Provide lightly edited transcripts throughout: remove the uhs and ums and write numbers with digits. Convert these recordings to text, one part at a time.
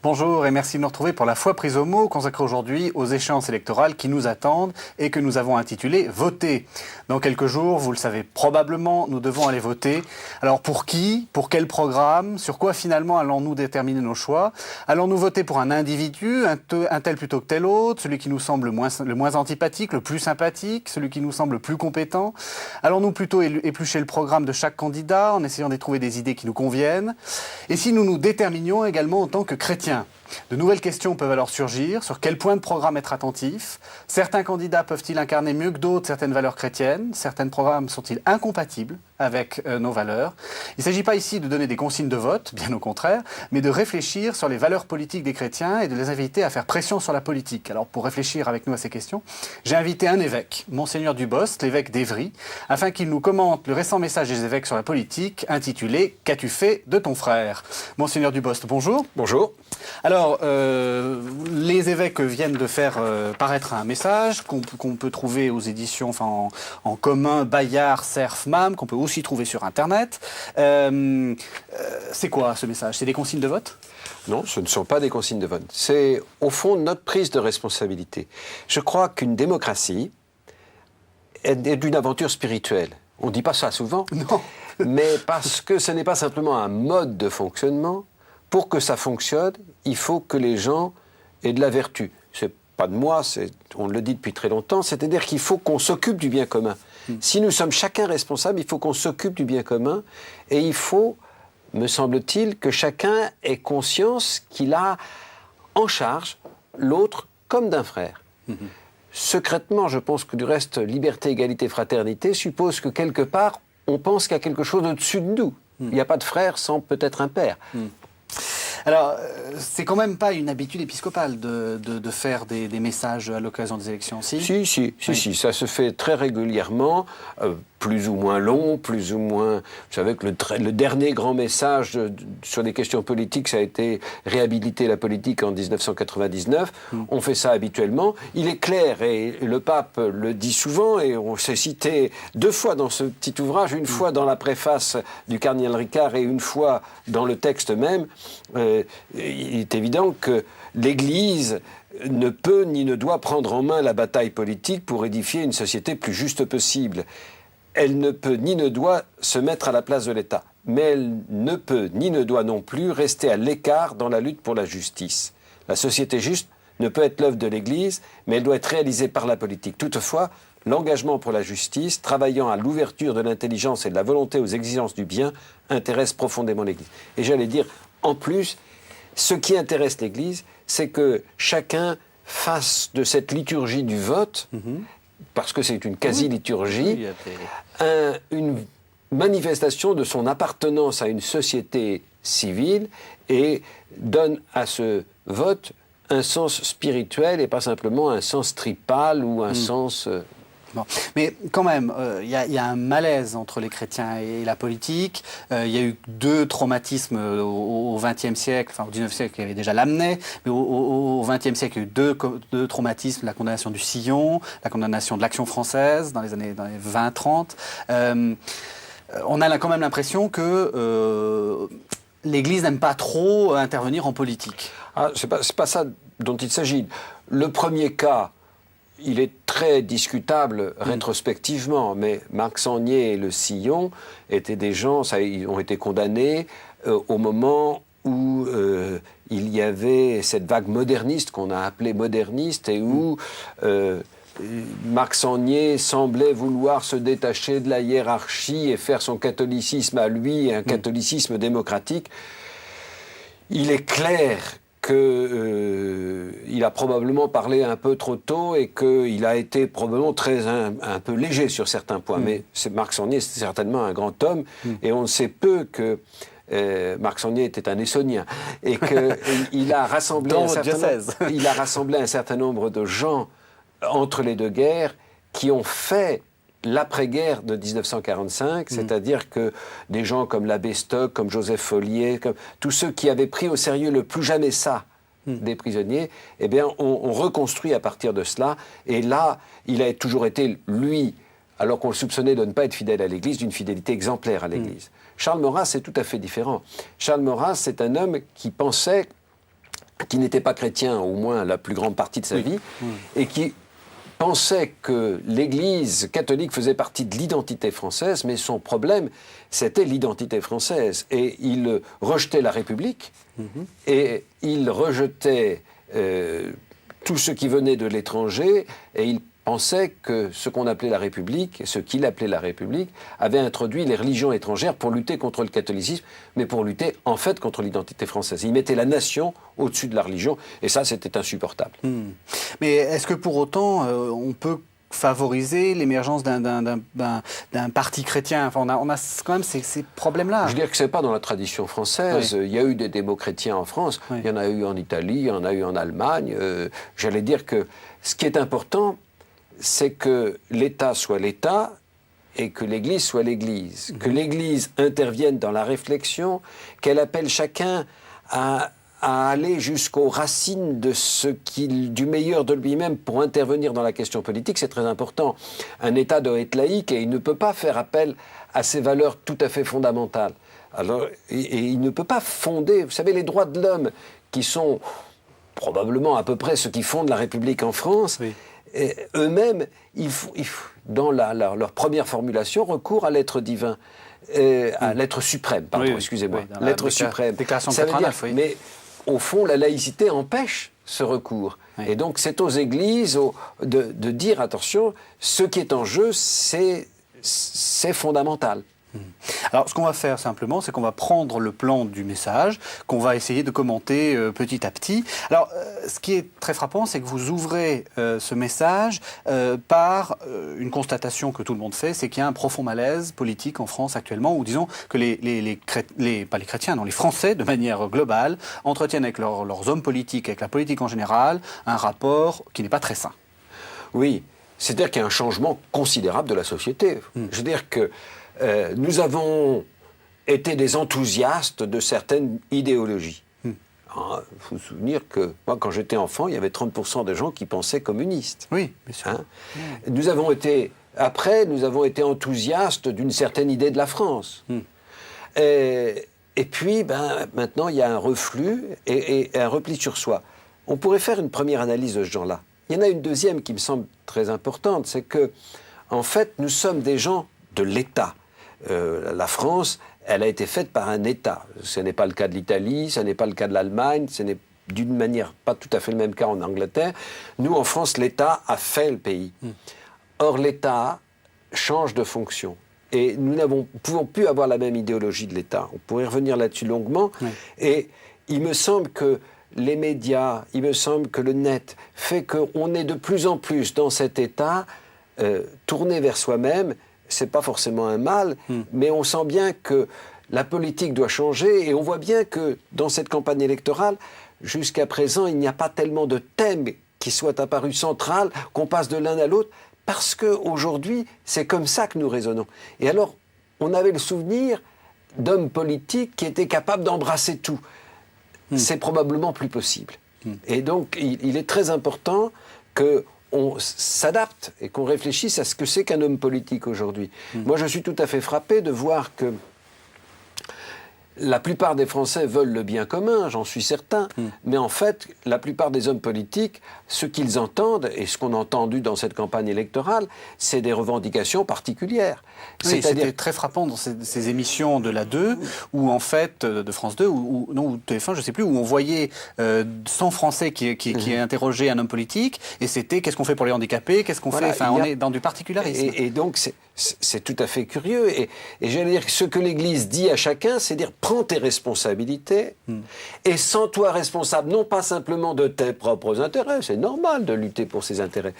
Bonjour et merci de nous retrouver pour la Foi prise au mot, consacrée aujourd'hui aux échéances électorales qui nous attendent et que nous avons intitulé « Voter ». Dans quelques jours, vous le savez probablement, nous devons aller voter. Alors pour qui? Pour quel programme? Sur quoi finalement allons-nous déterminer nos choix? Allons-nous voter pour un individu, un tel plutôt que tel autre, celui qui nous semble le moins antipathique, le plus sympathique, celui qui nous semble le plus compétent? Allons-nous plutôt éplucher le programme de chaque candidat en essayant d'y trouver des idées qui nous conviennent? Et si nous nous déterminions également en tant que chrétiens? De nouvelles questions peuvent alors surgir. Sur quel point de programme être attentif? Certains candidats peuvent-ils incarner mieux que d'autres certaines valeurs chrétiennes? Certains programmes sont-ils incompatibles avec nos valeurs? Il ne s'agit pas ici de donner des consignes de vote, bien au contraire, mais de réfléchir sur les valeurs politiques des chrétiens et de les inviter à faire pression sur la politique. Alors pour réfléchir avec nous à ces questions, j'ai invité un évêque, Monseigneur Dubost, l'évêque d'Évry, afin qu'il nous commente le récent message des évêques sur la politique, intitulé « Qu'as-tu fait de ton frère ?» Monseigneur Dubost, bonjour. Bonjour. Alors, les évêques viennent de faire paraître un message qu'on peut trouver aux éditions en commun, Bayard, Cerf, MAM, qu'on peut aussi trouver sur Internet. C'est quoi ce message? C'est des consignes de vote? Non, ce ne sont pas des consignes de vote. C'est au fond notre prise de responsabilité. Je crois qu'une démocratie est d'une aventure spirituelle. On ne dit pas ça souvent, non. Mais parce que ce n'est pas simplement un mode de fonctionnement. Pour que ça fonctionne, il faut que les gens aient de la vertu. C'est pas de moi, on le dit depuis très longtemps, c'est-à-dire qu'il faut qu'on s'occupe du bien commun. Si nous sommes chacun responsables, il faut qu'on s'occupe du bien commun et il faut, me semble-t-il, que chacun ait conscience qu'il a en charge l'autre comme d'un frère. Secrètement, je pense que du reste, liberté, égalité, fraternité suppose que quelque part, on pense qu'il y a quelque chose au-dessus de nous. Il n'y a pas de frère sans peut-être un père. Alors, c'est quand même pas une habitude épiscopale de faire des messages à l'occasion des élections, si? Si, ça se fait très régulièrement, plus ou moins long, plus ou moins... Vous savez que le dernier grand message sur des questions politiques, ça a été réhabiliter la politique en 1999. On fait ça habituellement. Il est clair, et le pape le dit souvent, et on s'est cité 2 fois dans ce petit ouvrage, une fois dans la préface du cardinal Ricard et une fois dans le texte même, il est évident que l'Église ne peut ni ne doit prendre en main la bataille politique pour édifier une société plus juste possible. Elle ne peut ni ne doit se mettre à la place de l'État. Mais elle ne peut ni ne doit non plus rester à l'écart dans la lutte pour la justice. La société juste ne peut être l'œuvre de l'Église, mais elle doit être réalisée par la politique. Toutefois, l'engagement pour la justice, travaillant à l'ouverture de l'intelligence et de la volonté aux exigences du bien, intéresse profondément l'Église. Et j'allais dire, en plus, ce qui intéresse l'Église, c'est que chacun fasse de cette liturgie du vote, parce que c'est une quasi-liturgie, une manifestation de son appartenance à une société civile et donne à ce vote un sens spirituel et pas simplement un sens tripal ou un sens... Bon. Mais quand même, il y a un malaise entre les chrétiens et la politique. Il y a eu 2 traumatismes au XXe siècle, enfin au XIXe siècle, il y avait déjà Lamennais, mais au XXe siècle, il y a eu 2 traumatismes, la condamnation du Sillon, la condamnation de l'Action française dans les années 20-30. On a quand même l'impression que l'Église n'aime pas trop intervenir en politique. Ah, c'est pas ça dont il s'agit. Le premier cas, il est très discutable rétrospectivement, mais Marc Sangnier et le Sillon étaient des gens, ils ont été condamnés au moment où il y avait cette vague moderniste qu'on a appelée moderniste et où Marc Sangnier semblait vouloir se détacher de la hiérarchie et faire son catholicisme à lui, un catholicisme démocratique. Il est clair qu'il a probablement parlé un peu trop tôt et qu'il a été probablement un peu léger sur certains points. Mais Marc Sangnier, c'est certainement un grand homme, et on sait peu que Marc Sangnier était un Essonien, et qu'il a rassemblé un certain nombre de gens entre les 2 guerres qui ont fait l'après-guerre de 1945, c'est-à-dire que des gens comme l'abbé Stock, comme Joseph Folliet, comme tous ceux qui avaient pris au sérieux le plus jamais ça des prisonniers, eh bien, on reconstruit à partir de cela. Et là, il a toujours été, lui, alors qu'on le soupçonnait de ne pas être fidèle à l'Église, d'une fidélité exemplaire à l'Église. Charles Maurras, c'est tout à fait différent. Charles Maurras, c'est un homme qui pensait qui n'était pas chrétien, au moins la plus grande partie de sa vie, et qui pensait que l'Église catholique faisait partie de l'identité française, mais son problème, c'était l'identité française. Et il rejetait la République, et il rejetait tout ce qui venait de l'étranger, et il pensait que ce qu'on appelait la République, ce qu'il appelait la République, avait introduit les religions étrangères pour lutter contre le catholicisme, mais pour lutter en fait contre l'identité française. Il mettait la nation au-dessus de la religion, et ça, c'était insupportable. Mais est-ce que pour autant, on peut favoriser l'émergence d'un parti chrétien? Enfin, on a quand même ces problèmes-là. Je veux dire que ce n'est pas dans la tradition française. Il y a eu des démo-chrétiens en France, il y en a eu en Italie, il y en a eu en Allemagne. J'allais dire que ce qui est important, c'est que l'État soit l'État et que l'Église soit l'Église. Que l'Église intervienne dans la réflexion, qu'elle appelle chacun à aller jusqu'aux racines du meilleur de lui-même pour intervenir dans la question politique, c'est très important. Un État doit être laïque et il ne peut pas faire appel à ses valeurs tout à fait fondamentales. Alors, et il ne peut pas fonder, vous savez, les droits de l'homme qui sont probablement à peu près ce qui fonde la République en France, eux-mêmes, dans leur première formulation, recourent à l'être divin, à l'être suprême, pardon, excusez-moi, l'être suprême. Déclaration de Ça veut dire, 89, mais au fond, la laïcité empêche ce recours. Et donc, c'est aux églises de dire, attention, ce qui est en jeu, c'est fondamental. Alors, ce qu'on va faire simplement, c'est qu'on va prendre le plan du message, qu'on va essayer de commenter petit à petit. Alors, ce qui est très frappant, c'est que vous ouvrez ce message par une constatation que tout le monde fait, c'est qu'il y a un profond malaise politique en France actuellement, où disons que pas les chrétiens, non, les Français, de manière globale, entretiennent avec leurs hommes politiques, avec la politique en général, un rapport qui n'est pas très sain. Oui, c'est-à-dire qu'il y a un changement considérable de la société. Je veux dire que nous avons été des enthousiastes de certaines idéologies. Il faut se souvenir que, moi, quand j'étais enfant, il y avait 30% de gens qui pensaient communistes. Oui, bien sûr. Nous avons été enthousiastes d'une certaine idée de la France. Et puis, maintenant, il y a un reflux et un repli sur soi. On pourrait faire une première analyse de ce genre-là. Il y en a une deuxième qui me semble très importante, c'est que, en fait, nous sommes des gens de l'État. La France, elle a été faite par un État. Ce n'est pas le cas de l'Italie, ce n'est pas le cas de l'Allemagne, ce n'est d'une manière pas tout à fait le même cas en Angleterre. Nous, en France, l'État a fait le pays. Or, l'État change de fonction. Et nous ne pouvons plus avoir la même idéologie de l'État. On pourrait revenir là-dessus longuement. Et il me semble que les médias, il me semble que le net fait qu'on est de plus en plus dans cet État tourné vers soi-même. C'est pas forcément un mal, mais on sent bien que la politique doit changer et on voit bien que dans cette campagne électorale, jusqu'à présent, il n'y a pas tellement de thèmes qui soient apparus centrales, qu'on passe de l'un à l'autre, parce qu'aujourd'hui, c'est comme ça que nous raisonnons. Et alors, on avait le souvenir d'hommes politiques qui étaient capables d'embrasser tout. C'est probablement plus possible. Et donc, il est très important que on s'adapte et qu'on réfléchisse à ce que c'est qu'un homme politique aujourd'hui. Moi, je suis tout à fait frappé de voir que la plupart des Français veulent le bien commun, j'en suis certain, mais en fait, la plupart des hommes politiques, ce qu'ils entendent, et ce qu'on a entendu dans cette campagne électorale, c'est des revendications particulières. Oui, c'était très frappant dans ces émissions de la 2, où en fait, de France 2, ou TF1, je ne sais plus, où on voyait 100 Français qui interrogeaient un homme politique, et c'était qu'est-ce qu'on fait pour les handicapés, qu'est-ce qu'on fait, enfin, on est dans du particularisme. Et donc, c'est tout à fait curieux. Et j'allais dire que ce que l'Église dit à chacun, c'est dire prends tes responsabilités et sens-toi responsable, non pas simplement de tes propres intérêts, c'est normal de lutter pour ses intérêts,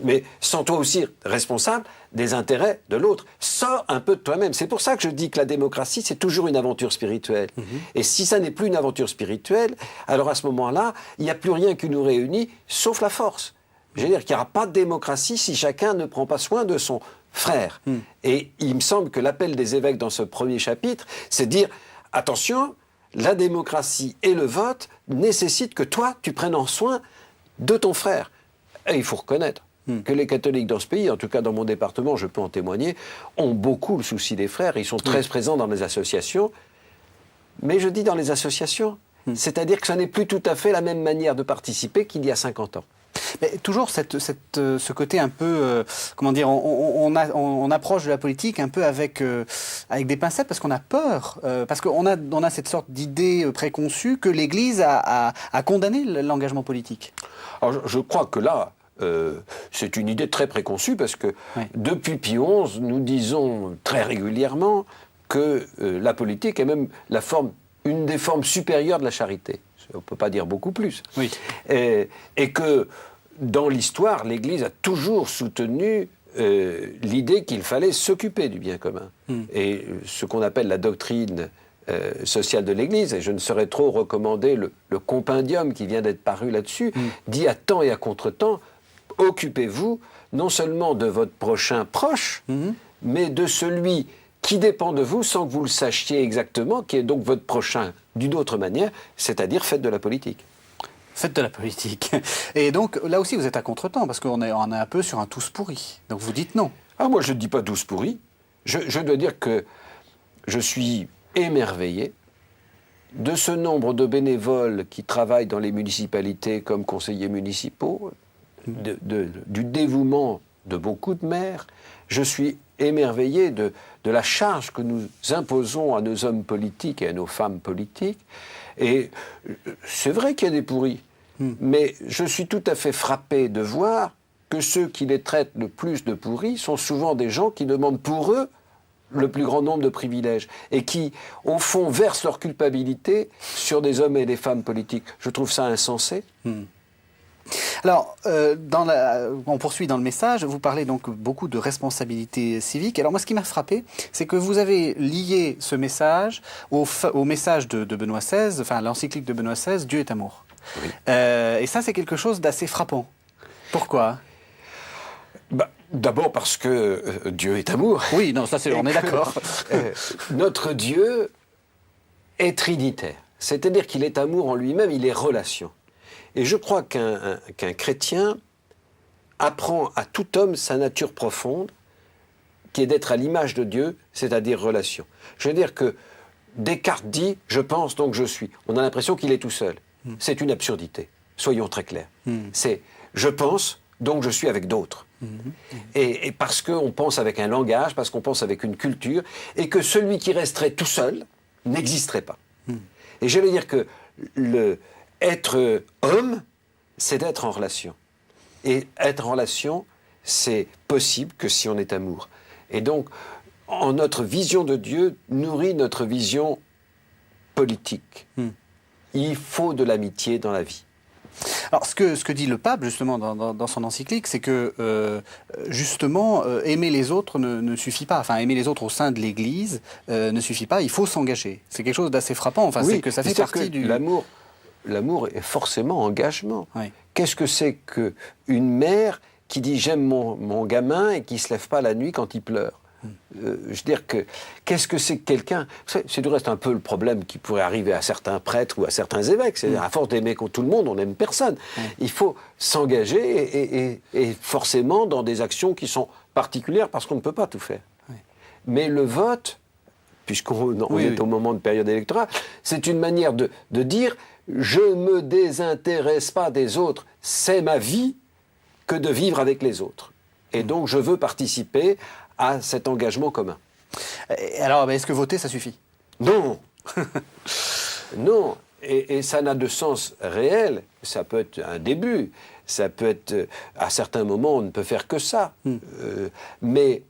mais sens-toi aussi responsable des intérêts de l'autre. Sors un peu de toi-même. C'est pour ça que je dis que la démocratie, c'est toujours une aventure spirituelle. Et si ça n'est plus une aventure spirituelle, alors à ce moment-là, il n'y a plus rien qui nous réunit, sauf la force. Je veux dire qu'il n'y aura pas de démocratie si chacun ne prend pas soin de son frère. Et il me semble que l'appel des évêques dans ce premier chapitre, c'est de dire attention, la démocratie et le vote nécessitent que toi, tu prennes en soin de ton frère. Et il faut reconnaître que les catholiques dans ce pays, en tout cas dans mon département, je peux en témoigner, ont beaucoup le souci des frères. Ils sont très présents dans les associations. Mais je dis dans les associations, C'est-à-dire que ce n'est plus tout à fait la même manière de participer qu'il y a 50 ans. Mais toujours ce côté un peu, comment dire, on approche de la politique un peu avec des pincettes parce qu'on a peur, parce qu'on a cette sorte d'idée préconçue que l'Église a condamné l'engagement politique. Alors je crois que là, c'est une idée très préconçue parce que depuis Pie XI, nous disons très régulièrement que la politique est même une des formes supérieures de la charité. On ne peut pas dire beaucoup plus. Oui. Et que dans l'histoire, l'Église a toujours soutenu l'idée qu'il fallait s'occuper du bien commun. Et ce qu'on appelle la doctrine sociale de l'Église, et je ne saurais trop recommander le compendium qui vient d'être paru là-dessus, dit à temps et à contre-temps, occupez-vous non seulement de votre prochain proche, mais de celui qui dépend de vous sans que vous le sachiez exactement, qui est donc votre prochain d'une autre manière, c'est-à-dire faites de la politique. Faites de la politique. Et donc, là aussi, vous êtes à contre-temps, parce qu'on est un peu sur un tous pourri. Donc vous dites non. Ah, moi, je ne dis pas tous pourris. Je dois dire que je suis émerveillé de ce nombre de bénévoles qui travaillent dans les municipalités comme conseillers municipaux, du dévouement de beaucoup de maires. Je suis émerveillé de la charge que nous imposons à nos hommes politiques et à nos femmes politiques. Et c'est vrai qu'il y a des pourris, mais je suis tout à fait frappé de voir que ceux qui les traitent le plus de pourris sont souvent des gens qui demandent pour eux le plus grand nombre de privilèges et qui, au fond, versent leur culpabilité sur des hommes et des femmes politiques. Je trouve ça insensé. Alors, on poursuit dans le message, vous parlez donc beaucoup de responsabilité civique. Alors moi, ce qui m'a frappé, c'est que vous avez lié ce message au message de Benoît XVI, enfin l'encyclique de Benoît XVI, Dieu est amour. Oui. Et ça, c'est quelque chose d'assez frappant. Pourquoi ? D'abord parce que Dieu est amour. Oui, non, ça on est d'accord. Notre Dieu est trinitaire. C'est-à-dire qu'il est amour en lui-même, il est relation. Et je crois qu'un chrétien apprend à tout homme sa nature profonde, qui est d'être à l'image de Dieu, c'est-à-dire relation. Je veux dire que Descartes dit « je pense donc je suis ». On a l'impression qu'il est tout seul. C'est une absurdité, soyons très clairs. C'est « je pense donc je suis avec d'autres ». Et parce qu'on pense avec un langage, parce qu'on pense avec une culture, et que celui qui resterait tout seul n'existerait pas. Et je veux dire que être homme, c'est d'être en relation. Et être en relation, c'est possible que si on est amour. Et donc, notre vision de Dieu nourrit notre vision politique. Il faut de l'amitié dans la vie. Alors, ce que dit le pape, justement, dans son encyclique, c'est que, justement, aimer les autres ne suffit pas. Enfin, aimer les autres au sein de l'Église ne suffit pas. Il faut s'engager. C'est quelque chose d'assez frappant. Enfin, oui, c'est que ça fait partie du... L'amour est forcément engagement. Oui. Qu'est-ce que c'est qu'une mère qui dit « j'aime mon gamin » et qui ne se lève pas la nuit quand il pleure? Je veux dire que, qu'est-ce que c'est que quelqu'un... C'est du reste un peu le problème qui pourrait arriver à certains prêtres ou à certains évêques. C'est-à-dire, à force d'aimer tout le monde, on n'aime personne. Il faut s'engager et forcément dans des actions qui sont particulières parce qu'on ne peut pas tout faire. Mais le vote, puisqu'on est au moment de période électorale, c'est une manière de dire « je ne me désintéresse pas des autres, c'est ma vie que de vivre avec les autres. Et donc je veux participer à cet engagement commun. » Alors, est-ce que voter, ça suffit ? Non. Non. Et ça n'a de sens réel. Ça peut être un début. Ça peut être, à certains moments, on ne peut faire que ça. Mais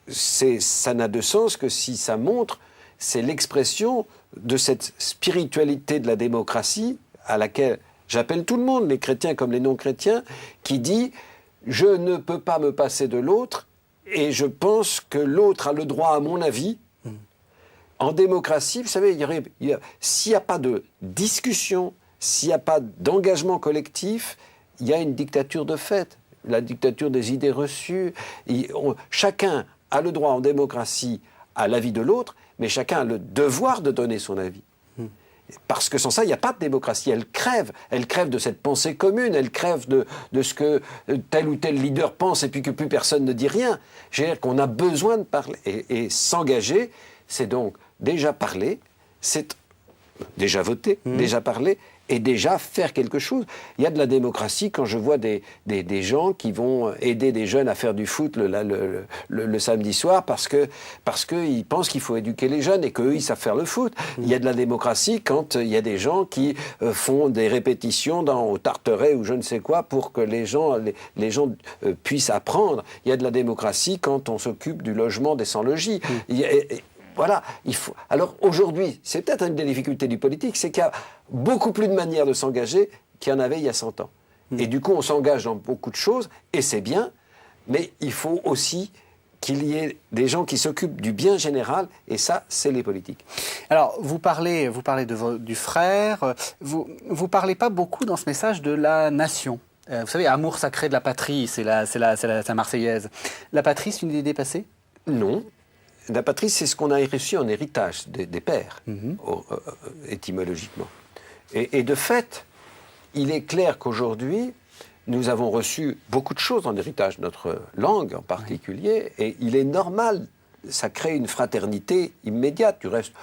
ça n'a de sens que si ça montre, c'est l'expression de cette spiritualité de la démocratie à laquelle j'appelle tout le monde, les chrétiens comme les non-chrétiens, qui dit « je ne peux pas me passer de l'autre et je pense que l'autre a le droit à mon avis ». En démocratie, vous savez, s'il n'y a pas de discussion, s'il n'y a pas d'engagement collectif, il y a une dictature de fait, la dictature des idées reçues. Chacun a le droit en démocratie à l'avis de l'autre, mais chacun a le devoir de donner son avis. Parce que sans ça, il n'y a pas de démocratie. Elle crève de cette pensée commune, elle crève de ce que tel ou tel leader pense et puis que plus personne ne dit rien. Je veux dire qu'on a besoin de parler. Et s'engager, c'est donc déjà parler, c'est déjà voter, déjà parler, et déjà faire quelque chose. Il y a de la démocratie quand je vois des gens qui vont aider des jeunes à faire du foot le samedi soir parce qu'ils pensent qu'il faut éduquer les jeunes et qu'eux, ils savent faire le foot. Il y a de la démocratie quand il y a des gens qui font des répétitions au Tarteret ou je ne sais quoi pour que les gens puissent apprendre. Il y a de la démocratie quand on s'occupe du logement des sans-logis. Voilà, Alors aujourd'hui, c'est peut-être une des difficultés du politique, c'est qu'il y a beaucoup plus de manières de s'engager qu'il y en avait il y a 100 ans. Et du coup, on s'engage dans beaucoup de choses, et c'est bien, mais il faut aussi qu'il y ait des gens qui s'occupent du bien général, et ça, c'est les politiques. Alors, vous parlez du frère, vous parlez pas beaucoup dans ce message de la nation. Vous savez, amour sacré de la patrie, c'est la Marseillaise. La patrie, c'est une idée dépassée ? Non. La patrie, c'est ce qu'on a reçu en héritage des pères, étymologiquement. Et de fait, il est clair qu'aujourd'hui, nous avons reçu beaucoup de choses en héritage, notre langue en particulier, et il est normal, ça crée une fraternité immédiate. Du reste,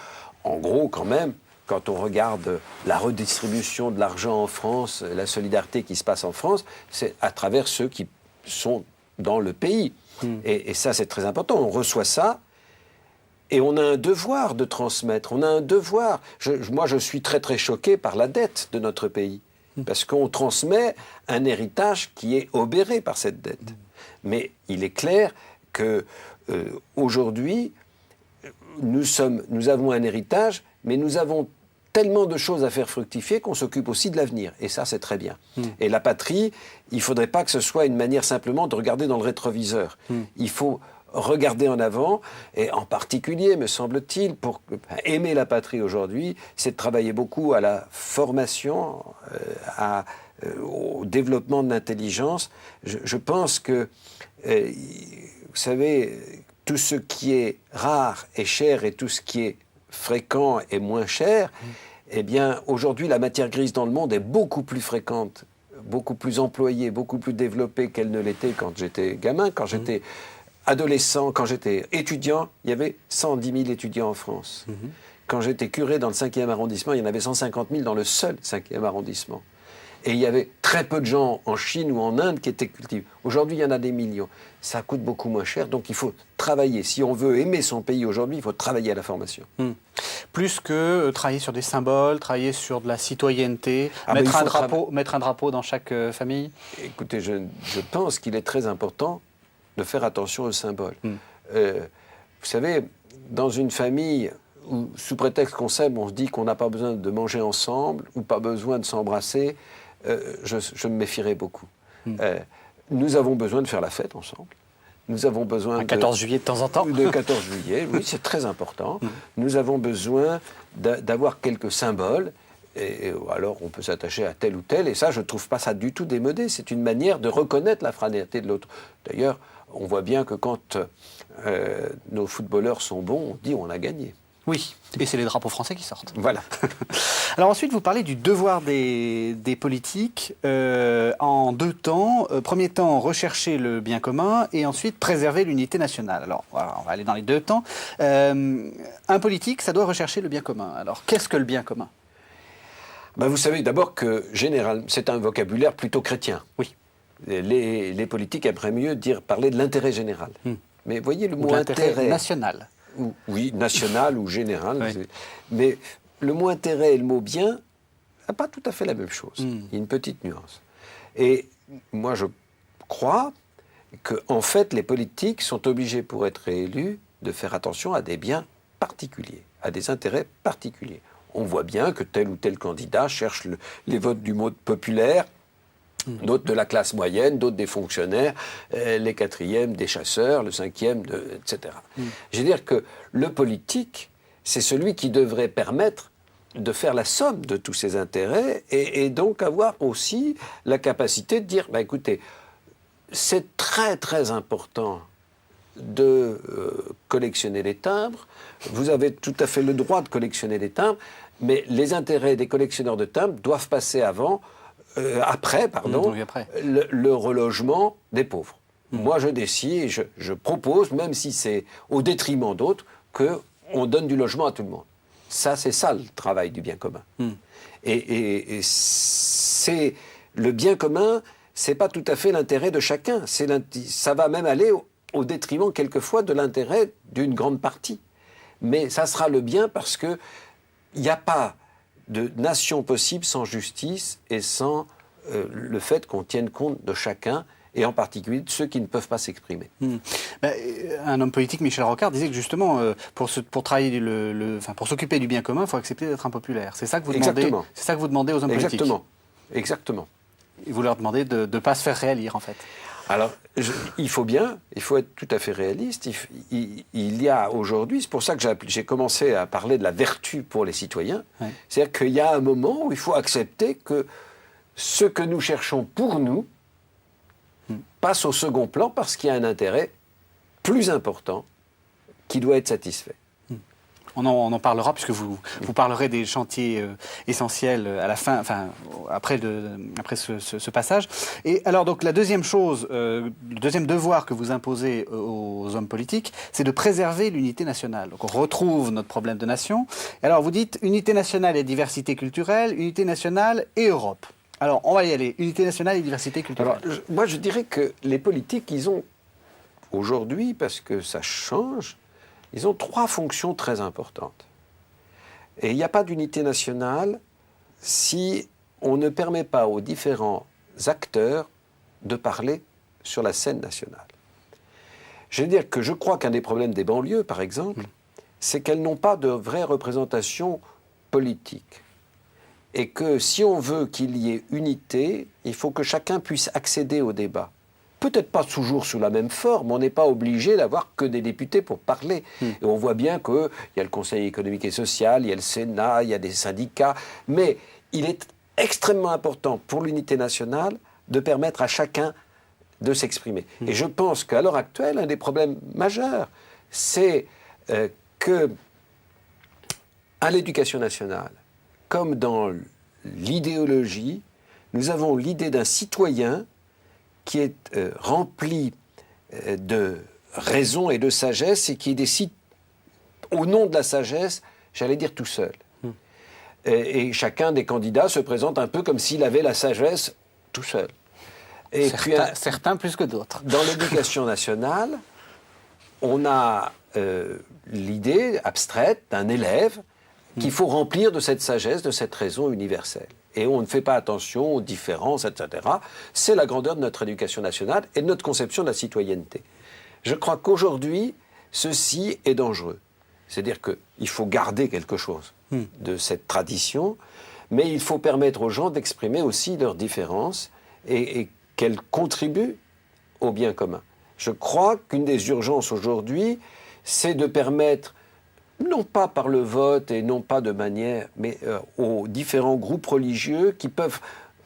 en gros, quand même, quand on regarde la redistribution de l'argent en France, la solidarité qui se passe en France, c'est à travers ceux qui sont dans le pays. Et ça, c'est très important. On reçoit ça. Et on a un devoir de transmettre, on a un devoir. Moi, je suis très très choqué par la dette de notre pays, parce qu'on transmet un héritage qui est obéré par cette dette. Mais il est clair que aujourd'hui, nous avons un héritage, mais nous avons tellement de choses à faire fructifier qu'on s'occupe aussi de l'avenir. Et ça, c'est très bien. Et la patrie, il ne faudrait pas que ce soit une manière simplement de regarder dans le rétroviseur. Il faut regarder en avant, et en particulier, me semble-t-il, pour aimer la patrie aujourd'hui, c'est de travailler beaucoup à la formation, au développement de l'intelligence. Je pense que, vous savez, tout ce qui est rare est cher et tout ce qui est fréquent est moins cher. Eh bien, aujourd'hui, la matière grise dans le monde est beaucoup plus fréquente, beaucoup plus employée, beaucoup plus développée qu'elle ne l'était quand j'étais gamin, quand j'étais adolescent, quand j'étais étudiant, il y avait 110 000 étudiants en France. Quand j'étais curé dans le 5e arrondissement, il y en avait 150 000 dans le seul 5e arrondissement. Et il y avait très peu de gens en Chine ou en Inde qui étaient cultivés. Aujourd'hui, il y en a des millions. Ça coûte beaucoup moins cher, donc il faut travailler. Si on veut aimer son pays aujourd'hui, il faut travailler à la formation. Plus que travailler sur des symboles, travailler sur de la citoyenneté, mettre un drapeau dans chaque famille. Écoutez, je pense qu'il est très important de faire attention aux symboles. Vous savez, dans une famille où, sous prétexte qu'on s'aime, on se dit qu'on n'a pas besoin de manger ensemble ou pas besoin de s'embrasser, je me méfierais beaucoup. Nous avons besoin de faire la fête ensemble. Nous avons besoin... Un 14 juillet de temps en temps. Le 14 juillet, oui, c'est très important. Nous avons besoin d'avoir quelques symboles. Et alors, on peut s'attacher à tel ou tel. Et ça, je ne trouve pas ça du tout démodé. C'est une manière de reconnaître la fraternité de l'autre. D'ailleurs, on voit bien que quand nos footballeurs sont bons, on dit on a gagné. Oui, et c'est les drapeaux français qui sortent. Voilà. Alors ensuite, vous parlez du devoir des politiques en deux temps. Premier temps, rechercher le bien commun, et ensuite préserver l'unité nationale. Alors, voilà, on va aller dans les deux temps. Un politique, ça doit rechercher le bien commun. Alors, qu'est-ce que le bien commun ? Ben, vous savez d'abord que, c'est un vocabulaire plutôt chrétien. Oui. Les politiques aimeraient mieux parler de l'intérêt général. Mais voyez le mot intérêt... national. Oui, national ou général. Oui. Mais le mot intérêt et le mot bien, c'est pas tout à fait la même chose. Il y a une petite nuance. Et moi, je crois qu'en fait, les politiques sont obligés, pour être réélus, de faire attention à des biens particuliers, à des intérêts particuliers. On voit bien que tel ou tel candidat cherche les votes du mode populaire, d'autres de la classe moyenne, d'autres des fonctionnaires, les quatrièmes des chasseurs, le cinquième, etc. Je veux dire que le politique, c'est celui qui devrait permettre de faire la somme de tous ces intérêts et donc avoir aussi la capacité de dire, bah, écoutez, c'est très très important de collectionner les timbres, vous avez tout à fait le droit de collectionner les timbres, mais les intérêts des collectionneurs de timbres doivent passer après, le relogement des pauvres. Moi, je décide, je propose, même si c'est au détriment d'autres, qu'on donne du logement à tout le monde. Ça, c'est ça le travail du bien commun. Et c'est le bien commun, c'est pas tout à fait l'intérêt de chacun. Ça va même aller au détriment quelquefois de l'intérêt d'une grande partie. Mais ça sera le bien parce que il n'y a pas de nation possible sans justice et sans le fait qu'on tienne compte de chacun, et en particulier de ceux qui ne peuvent pas s'exprimer. Un homme politique, Michel Rocard, disait que justement, pour travailler pour s'occuper du bien commun, il faut accepter d'être impopulaire. C'est ça que vous demandez. Exactement. C'est ça que vous demandez aux hommes politiques. Exactement. Et vous leur demandez de ne pas se faire réélire, en fait. Alors, il faut être tout à fait réaliste. Il y a aujourd'hui, c'est pour ça que j'ai commencé à parler de la vertu pour les citoyens, c'est-à-dire qu'il y a un moment où il faut accepter que ce que nous cherchons pour nous passe au second plan parce qu'il y a un intérêt plus important qui doit être satisfait. On en parlera, puisque vous parlerez des chantiers essentiels à la fin, après ce passage. Et alors, donc, la deuxième chose, le deuxième devoir que vous imposez aux hommes politiques, c'est de préserver l'unité nationale. Donc, on retrouve notre problème de nation. Et alors, vous dites unité nationale et diversité culturelle, unité nationale et Europe. Alors, on va y aller. Unité nationale et diversité culturelle. Alors, moi, je dirais que les politiques, ils ont, aujourd'hui, parce que ça change, ils ont 3 fonctions très importantes. Et il n'y a pas d'unité nationale si on ne permet pas aux différents acteurs de parler sur la scène nationale. Je veux dire que je crois qu'un des problèmes des banlieues, par exemple, c'est qu'elles n'ont pas de vraie représentation politique. Et que si on veut qu'il y ait unité, il faut que chacun puisse accéder au débat. Peut-être pas toujours sous la même forme, on n'est pas obligé d'avoir que des députés pour parler. Et on voit bien qu'il y a le Conseil économique et social, il y a le Sénat, il y a des syndicats, mais il est extrêmement important pour l'unité nationale de permettre à chacun de s'exprimer. Et je pense qu'à l'heure actuelle, un des problèmes majeurs, c'est que à l'éducation nationale, comme dans l'idéologie, nous avons l'idée d'un citoyen qui est rempli de raison et de sagesse et qui décide au nom de la sagesse, j'allais dire tout seul. Et chacun des candidats se présente un peu comme s'il avait la sagesse tout seul. Et certains plus que d'autres. Dans l'éducation nationale, on a l'idée abstraite d'un élève qu'il faut remplir de cette sagesse, de cette raison universelle. Et on ne fait pas attention aux différences, etc. C'est la grandeur de notre éducation nationale et de notre conception de la citoyenneté. Je crois qu'aujourd'hui, ceci est dangereux. C'est-à-dire qu'il faut garder quelque chose de cette tradition, mais il faut permettre aux gens d'exprimer aussi leurs différences et qu'elles contribuent au bien commun. Je crois qu'une des urgences aujourd'hui, c'est de permettre, non pas par le vote et non pas de manière, mais aux différents groupes religieux qui peuvent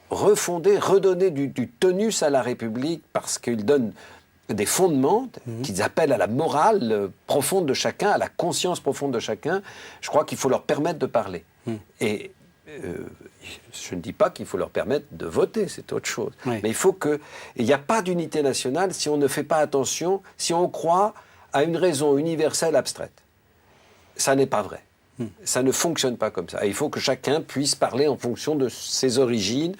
refonder, redonner du tonus à la République parce qu'ils donnent des fondements qu'ils appellent à la morale profonde de chacun, à la conscience profonde de chacun. Je crois qu'il faut leur permettre de parler. Et je ne dis pas qu'il faut leur permettre de voter, c'est autre chose. Oui. Mais il n'y a pas d'unité nationale si on ne fait pas attention, si on croit à une raison universelle abstraite. Ça n'est pas vrai. Ça ne fonctionne pas comme ça. Il faut que chacun puisse parler en fonction de ses origines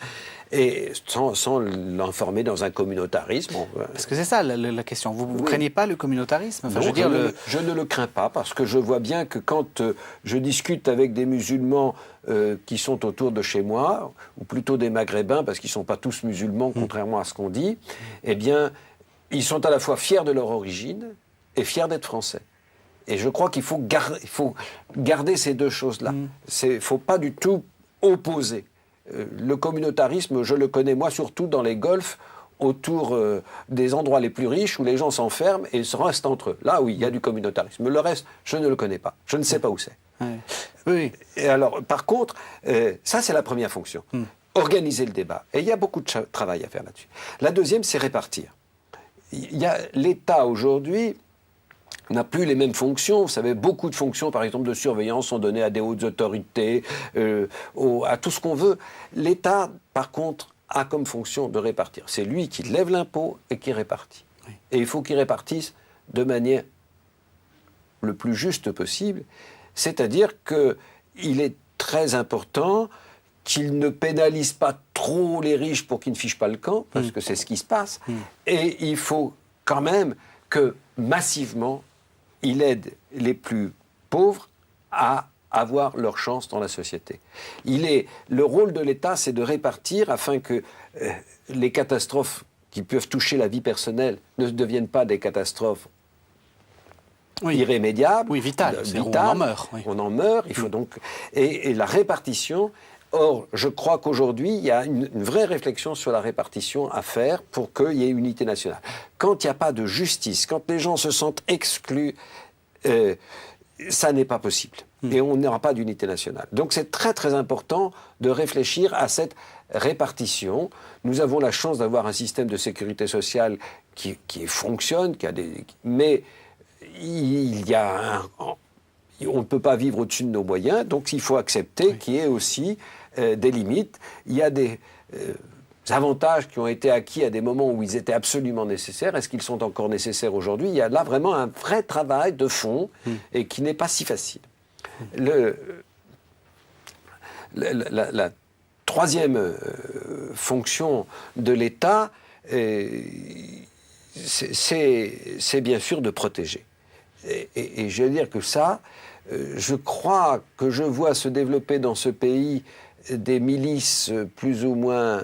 et sans l'informer dans un communautarisme. Parce que c'est ça la question. Vous ne craignez pas le communautarisme? Non, je ne le crains pas parce que je vois bien que quand je discute avec des musulmans qui sont autour de chez moi, ou plutôt des maghrébins, parce qu'ils ne sont pas tous musulmans, contrairement à ce qu'on dit, eh bien, ils sont à la fois fiers de leur origine et fiers d'être français. Et je crois qu'il faut garder ces deux choses-là. Il ne faut pas du tout opposer. Le communautarisme, je le connais moi surtout dans les golfs, autour des endroits les plus riches où les gens s'enferment et se restent entre eux. Là, oui, il y a du communautarisme. Le reste, je ne le connais pas. Je ne sais pas où c'est. Oui. Et alors, par contre, ça, c'est la première fonction. Organiser le débat. Et il y a beaucoup de travail à faire là-dessus. La deuxième, c'est répartir. L'État, aujourd'hui, n'a plus les mêmes fonctions. Vous savez, beaucoup de fonctions, par exemple, de surveillance sont données à des hautes autorités, à tout ce qu'on veut. L'État, par contre, a comme fonction de répartir. C'est lui qui lève l'impôt et qui répartit. Oui. Et il faut qu'il répartisse de manière le plus juste possible. C'est-à-dire qu'il est très important qu'il ne pénalise pas trop les riches pour qu'ils ne fichent pas le camp, parce que c'est ce qui se passe. Et il faut quand même que, massivement, il aide les plus pauvres à avoir leur chance dans la société. Le rôle de l'État, c'est de répartir afin que les catastrophes qui peuvent toucher la vie personnelle ne deviennent pas des catastrophes irrémédiables. Oui, vitales. On en meurt. Oui. On en meurt. Il faut donc... Et la répartition... Or, je crois qu'aujourd'hui, il y a une vraie réflexion sur la répartition à faire pour qu'il y ait unité nationale. Quand il n'y a pas de justice, quand les gens se sentent exclus, ça n'est pas possible. Et on n'aura pas d'unité nationale. Donc c'est très très important de réfléchir à cette répartition. Nous avons la chance d'avoir un système de sécurité sociale qui fonctionne, mais il y a on ne peut pas vivre au-dessus de nos moyens, donc il faut accepter qu'il y ait aussi des limites. Il y a des avantages qui ont été acquis à des moments où ils étaient absolument nécessaires. Est-ce qu'ils sont encore nécessaires aujourd'hui? Il y a là vraiment un vrai travail de fond et qui n'est pas si facile. La troisième fonction de l'État, c'est bien sûr de protéger. Et je veux dire que ça, je crois que je vois se développer dans ce pays des milices plus ou moins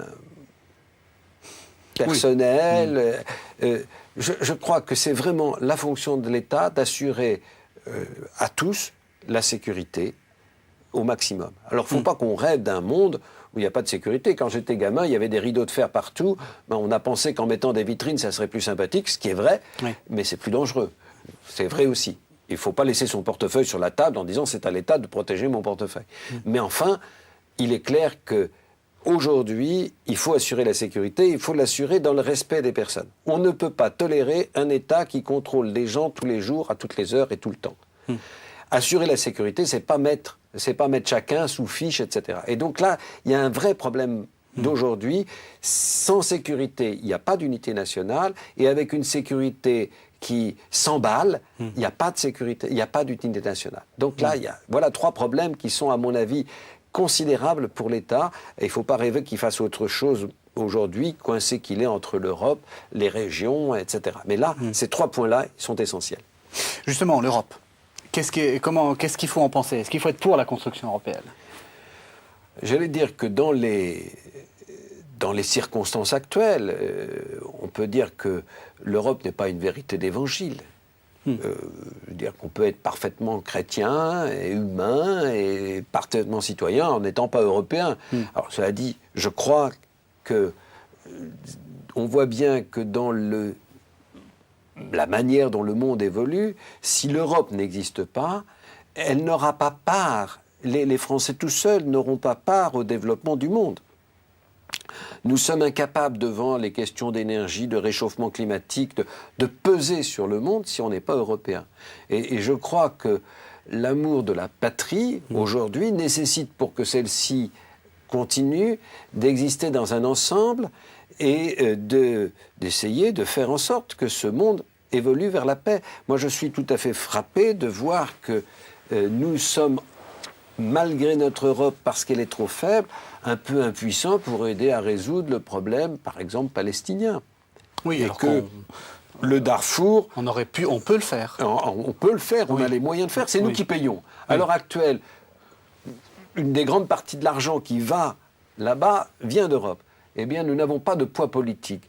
personnelles. Je crois que c'est vraiment la fonction de l'État d'assurer à tous la sécurité au maximum. Alors, il ne faut pas qu'on rêve d'un monde où il n'y a pas de sécurité. Quand j'étais gamin, il y avait des rideaux de fer partout. On a pensé qu'en mettant des vitrines, ça serait plus sympathique, ce qui est vrai, mais c'est plus dangereux. C'est vrai aussi. Il ne faut pas laisser son portefeuille sur la table en disant c'est à l'État de protéger mon portefeuille. Mais enfin, il est clair qu'aujourd'hui, il faut assurer la sécurité, il faut l'assurer dans le respect des personnes. On ne peut pas tolérer un État qui contrôle les gens tous les jours, à toutes les heures et tout le temps. Assurer la sécurité, c'est pas mettre chacun sous fiche, etc. Et donc là, il y a un vrai problème d'aujourd'hui. Sans sécurité, il n'y a pas d'unité nationale, et avec une sécurité qui s'emballe, il n'y a pas de sécurité, il n'y a pas d'unité nationale. Donc là, voilà trois problèmes qui sont, à mon avis, considérables pour l'État. Et il ne faut pas rêver qu'il fasse autre chose aujourd'hui, coincé qu'il est entre l'Europe, les régions, etc. Mais là, ces trois points-là, ils sont essentiels. Justement, l'Europe. Qu'est-ce qu'il faut en penser? Est-ce qu'il faut être pour la construction européenne? J'allais dire que dans les circonstances actuelles, on peut dire que l'Europe n'est pas une vérité d'évangile. Je veux dire qu'on peut être parfaitement chrétien et humain et parfaitement citoyen en n'étant pas européen. Alors cela dit, je crois que on voit bien que dans la manière dont le monde évolue, si l'Europe n'existe pas, elle n'aura pas part, les Français tout seuls n'auront pas part au développement du monde. Nous sommes incapables devant les questions d'énergie, de réchauffement climatique, de peser sur le monde si on n'est pas européen. Et je crois que l'amour de la patrie, aujourd'hui, nécessite pour que celle-ci continue d'exister dans un ensemble et d'essayer de faire en sorte que ce monde évolue vers la paix. Moi, je suis tout à fait frappé de voir que nous sommes, malgré notre Europe, parce qu'elle est trop faible, un peu impuissants pour aider à résoudre le problème, par exemple, palestinien. Oui, et que le Darfour... On peut le faire. On peut le faire, on a les moyens de faire, c'est nous qui payons. À l'heure actuelle, une des grandes parties de l'argent qui va là-bas vient d'Europe. Eh bien, nous n'avons pas de poids politique.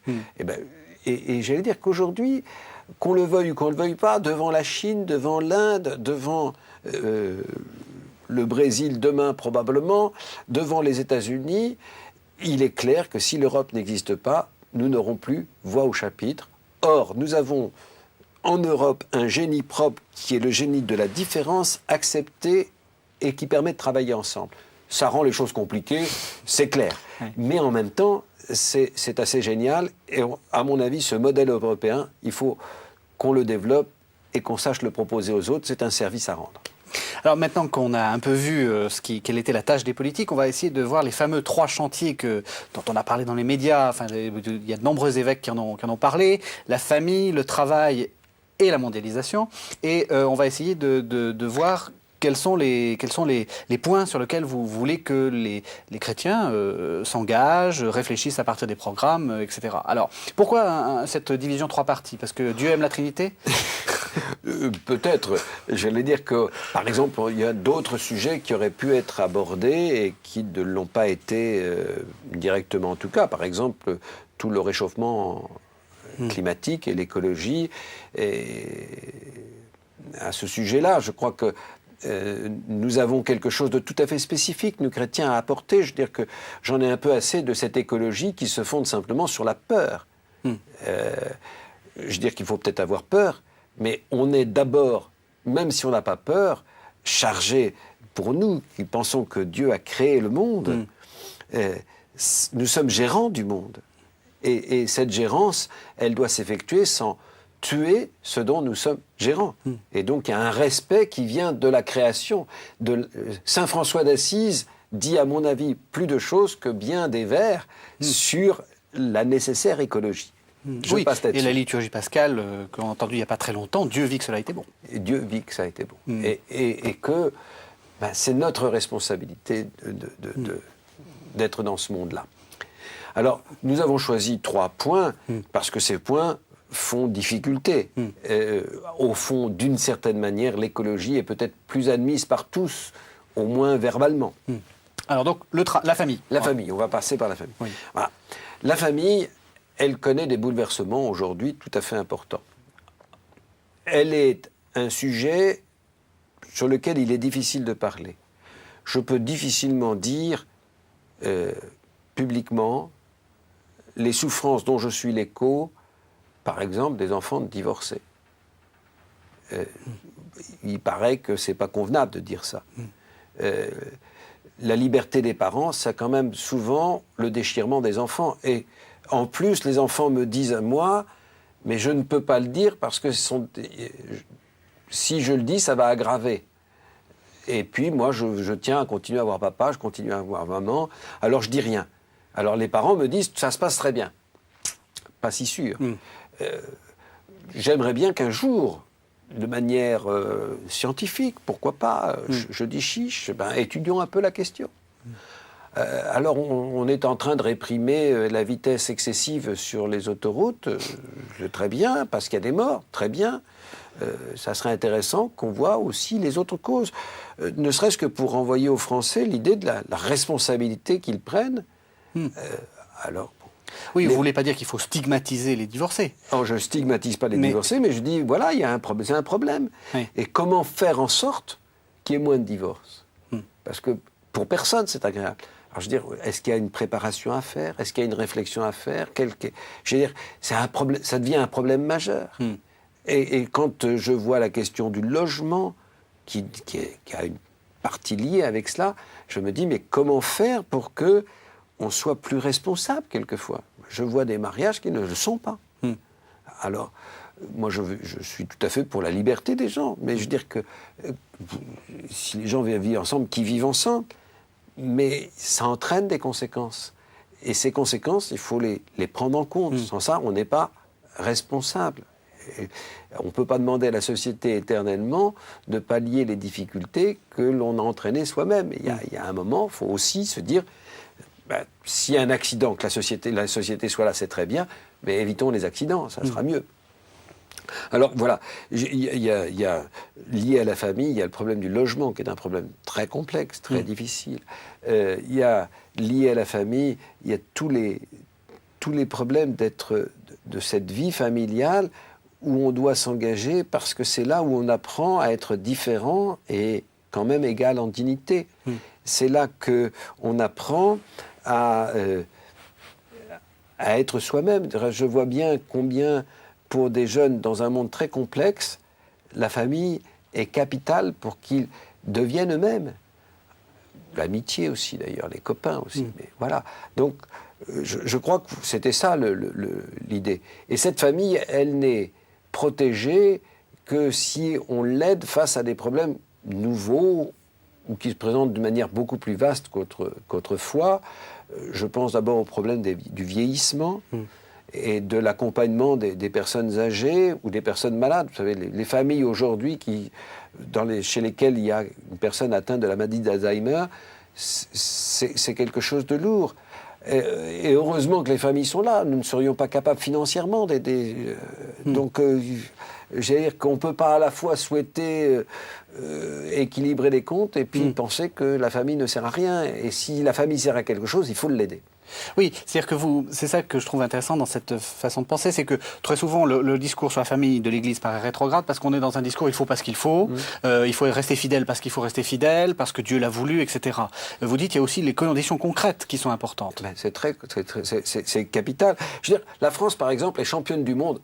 Et j'allais dire qu'aujourd'hui, qu'on le veuille ou qu'on ne le veuille pas, devant la Chine, devant l'Inde, devant le Brésil demain probablement, devant les États-Unis, il est clair que si l'Europe n'existe pas, nous n'aurons plus voix au chapitre. Or, nous avons en Europe un génie propre qui est le génie de la différence acceptée et qui permet de travailler ensemble. Ça rend les choses compliquées, c'est clair. Mais en même temps, c'est assez génial. Et à mon avis, ce modèle européen, il faut qu'on le développe et qu'on sache le proposer aux autres. C'est un service à rendre. Alors maintenant qu'on a un peu vu quelle était la tâche des politiques, on va essayer de voir les fameux 3 chantiers dont on a parlé dans les médias. Enfin, il y a de nombreux évêques qui en ont parlé. La famille, le travail et la mondialisation. Et on va essayer de voir quels sont les points sur lesquels vous voulez que les chrétiens s'engagent, réfléchissent à partir des programmes, etc. Alors, pourquoi cette division 3 parties? Parce que Dieu aime la Trinité? Peut-être. J'allais dire que, par exemple, il y a d'autres sujets qui auraient pu être abordés et qui ne l'ont pas été directement en tout cas. Par exemple, tout le réchauffement climatique et l'écologie. Et à ce sujet-là, je crois que nous avons quelque chose de tout à fait spécifique, nous chrétiens, à apporter. Je veux dire que j'en ai un peu assez de cette écologie qui se fonde simplement sur la peur. Je veux dire qu'il faut peut-être avoir peur, mais on est d'abord, même si on n'a pas peur, chargé, pour nous qui pensons que Dieu a créé le monde, nous sommes gérants du monde. Et cette gérance, elle doit s'effectuer sans tuer ce dont nous sommes gérants. Et donc il y a un respect qui vient de la création. Saint François d'Assise dit, à mon avis, plus de choses que bien des vers sur la nécessaire écologie. Oui, et la liturgie pascale qu'on a entendue il n'y a pas très longtemps, Dieu vit que cela a été bon. Et Dieu vit que ça a été bon. Et que c'est notre responsabilité d'être dans ce monde-là. Alors, nous avons choisi 3 points, parce que ces points font difficulté. Au fond, d'une certaine manière, l'écologie est peut-être plus admise par tous, au moins verbalement. Alors donc, la famille. La famille, on va passer par la famille. Oui. Voilà. La famille, elle connaît des bouleversements aujourd'hui tout à fait importants. Elle est un sujet sur lequel il est difficile de parler. Je peux difficilement dire publiquement les souffrances dont je suis l'écho, par exemple, des enfants divorcés. Il paraît que ce n'est pas convenable de dire ça. La liberté des parents, c'est quand même souvent le déchirement des enfants. Et en plus, les enfants me disent à moi, mais je ne peux pas le dire parce que si je le dis, ça va aggraver. Et puis, moi, je tiens à continuer à voir papa, je continue à voir maman, alors je dis rien. Alors les parents me disent, ça se passe très bien. Pas si sûr. J'aimerais bien qu'un jour, de manière scientifique, pourquoi pas, je dis chiche, étudions un peu la question. Alors on est en train de réprimer la vitesse excessive sur les autoroutes, très bien, parce qu'il y a des morts, très bien. Ça serait intéressant qu'on voit aussi les autres causes, ne serait-ce que pour renvoyer aux Français l'idée de la responsabilité qu'ils prennent. Oui, vous ne voulez pas dire qu'il faut stigmatiser les divorcés. Non, je ne stigmatise pas les divorcés, mais je dis, voilà, il y a c'est un problème. Oui. Et comment faire en sorte qu'il y ait moins de divorces? Parce que pour personne, c'est agréable. Alors, je veux dire, est-ce qu'il y a une préparation à faire? Est-ce qu'il y a une réflexion à faire? Je veux dire, ça devient un problème majeur. Et quand je vois la question du logement, qui a une partie liée avec cela, je me dis, mais comment faire pour que on soit plus responsable quelquefois? Je vois des mariages qui ne le sont pas. Alors, moi, je suis tout à fait pour la liberté des gens, mais je veux dire que si les gens vivent ensemble, qu'ils vivent ensemble, mais ça entraîne des conséquences. Et ces conséquences, il faut les prendre en compte. Sans ça, on n'est pas responsable. Et on ne peut pas demander à la société éternellement de pallier les difficultés que l'on a entraînées soi-même. Il y a un moment, il faut aussi se dire, s'il y a un accident, que la société soit là, c'est très bien, mais évitons les accidents, ça sera mieux. Alors voilà, il y a lié à la famille, il y a le problème du logement, qui est un problème très complexe, très difficile. Il y a lié à la famille, il y a tous les problèmes de cette vie familiale où on doit s'engager parce que c'est là où on apprend à être différent et quand même égal en dignité. C'est là qu'on apprend à être soi-même. Je vois bien combien, pour des jeunes dans un monde très complexe, la famille est capitale pour qu'ils deviennent eux-mêmes. L'amitié aussi, d'ailleurs, les copains aussi. Mais voilà. Donc, je crois que c'était ça l'idée. Et cette famille, elle n'est protégée que si on l'aide face à des problèmes nouveaux ou qui se présentent d'une manière beaucoup plus vaste qu'autrefois. Je pense d'abord au problème du vieillissement et de l'accompagnement des personnes âgées ou des personnes malades. Vous savez, les familles aujourd'hui chez lesquelles il y a une personne atteinte de la maladie d'Alzheimer, c'est quelque chose de lourd. Et heureusement que les familles sont là. Nous ne serions pas capables financièrement d'aider. Donc, j'allais dire qu'on ne peut pas à la fois souhaiter équilibrer les comptes et puis penser que la famille ne sert à rien. Et si la famille sert à quelque chose, il faut l'aider. Oui, c'est-à-dire que c'est ça que je trouve intéressant dans cette façon de penser, c'est que très souvent le discours sur la famille de l'Église paraît rétrograde parce qu'on est dans un discours il faut parce qu'il faut, il faut rester fidèle parce qu'il faut rester fidèle, parce que Dieu l'a voulu, etc. Vous dites qu'il y a aussi les conditions concrètes qui sont importantes. Ben, c'est capital. Je veux dire, la France, par exemple, est championne du monde.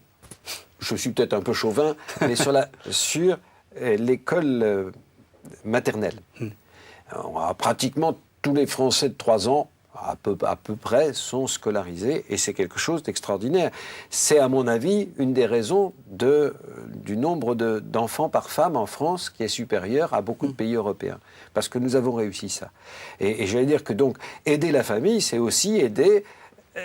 Je suis peut-être un peu chauvin, mais sur l'école maternelle. Pratiquement tous les Français de 3 ans à peu près sont scolarisés et c'est quelque chose d'extraordinaire. C'est à mon avis une des raisons du nombre d'enfants par femme en France qui est supérieur à beaucoup de pays européens. Parce que nous avons réussi ça. Et j'allais dire que donc aider la famille, c'est aussi aider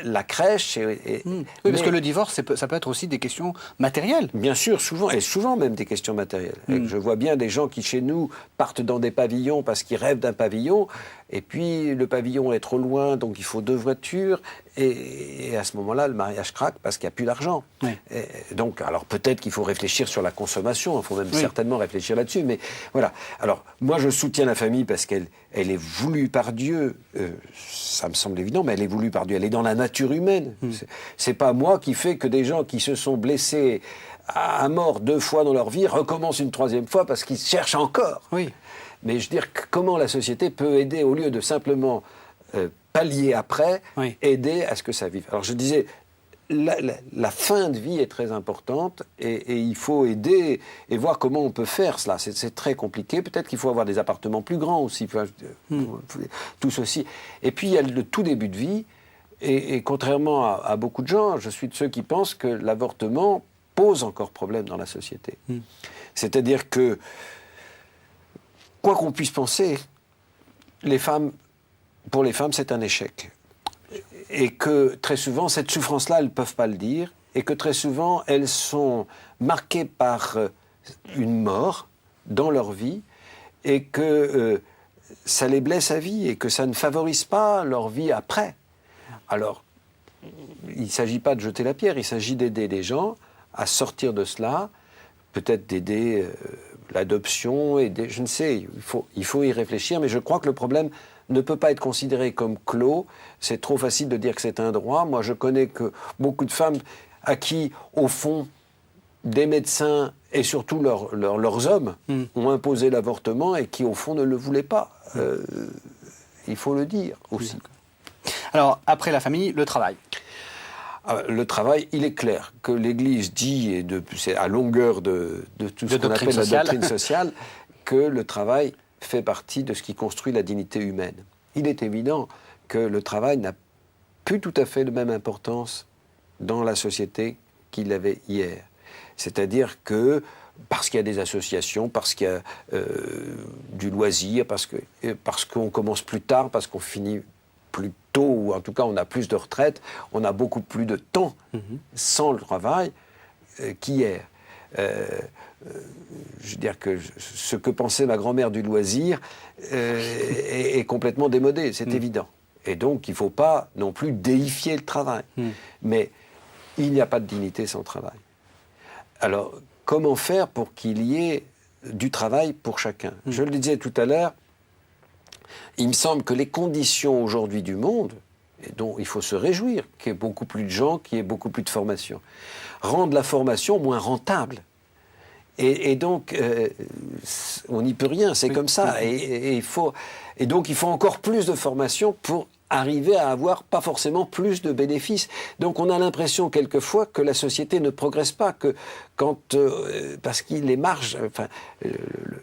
la crèche. Oui, parce que le divorce, ça peut être aussi des questions matérielles. Bien sûr, souvent, et souvent même des questions matérielles. Je vois bien des gens qui, chez nous, partent dans des pavillons parce qu'ils rêvent d'un pavillon, et puis le pavillon est trop loin, donc il faut 2 voitures, et à ce moment-là, le mariage craque parce qu'il n'y a plus d'argent. Oui. Donc, alors peut-être qu'il faut réfléchir sur la consommation, il faut même certainement réfléchir là-dessus, mais voilà. Alors, moi, je soutiens la famille parce qu'elle est voulue par Dieu, ça me semble évident, mais elle est voulue par Dieu, elle est dans la nature humaine. C'est pas moi qui fais que des gens qui se sont blessés à mort 2 fois dans leur vie recommencent une 3e fois parce qu'ils cherchent encore. Oui. Mais je veux dire, comment la société peut aider, au lieu de simplement pallier après, aider à ce que ça vive. Alors je disais, la fin de vie est très importante et il faut aider et voir comment on peut faire cela. C'est très compliqué. Peut-être qu'il faut avoir des appartements plus grands aussi, tout ceci. Et puis il y a le tout début de vie et contrairement à beaucoup de gens, je suis de ceux qui pensent que l'avortement pose encore problème dans la société. C'est-à-dire que quoi qu'on puisse penser, pour les femmes, c'est un échec. Et que très souvent, cette souffrance-là, elles ne peuvent pas le dire. Et que très souvent, elles sont marquées par une mort dans leur vie. Et que ça les blesse à vie. Et que ça ne favorise pas leur vie après. Alors, il ne s'agit pas de jeter la pierre. Il s'agit d'aider les gens à sortir de cela. Peut-être d'aider l'adoption, je ne sais, il faut y réfléchir, mais je crois que le problème ne peut pas être considéré comme clos. C'est trop facile de dire que c'est un droit. Moi, je connais que beaucoup de femmes à qui, au fond, des médecins et surtout leurs hommes ont imposé l'avortement et qui, au fond, ne le voulaient pas. Il faut le dire aussi. Alors, après la famille, le travail. Le travail, il est clair que l'Église dit, et c'est à longueur de tout ce qu'on appelle la doctrine sociale, que le travail fait partie de ce qui construit la dignité humaine. Il est évident que le travail n'a plus tout à fait la même importance dans la société qu'il avait hier. C'est-à-dire que, parce qu'il y a des associations, parce qu'il y a du loisir, parce qu'on commence plus tard, parce qu'on finit plus tôt, ou en tout cas on a plus de retraite, on a beaucoup plus de temps sans le travail qu'hier. Je veux dire que ce que pensait ma grand-mère du loisir est complètement démodé, c'est évident. Et donc il ne faut pas non plus déifier le travail. Mais il n'y a pas de dignité sans travail. Alors, comment faire pour qu'il y ait du travail pour chacun ? Je le disais tout à l'heure, il me semble que les conditions aujourd'hui du monde, et dont il faut se réjouir, qu'il y ait beaucoup plus de gens, qu'il y ait beaucoup plus de formation, rendent la formation moins rentable. Et donc, on n'y peut rien, c'est comme ça. Et donc, il faut encore plus de formation pour arriver à avoir pas forcément plus de bénéfices. Donc on a l'impression quelquefois que la société ne progresse pas, que parce qu'il les marges,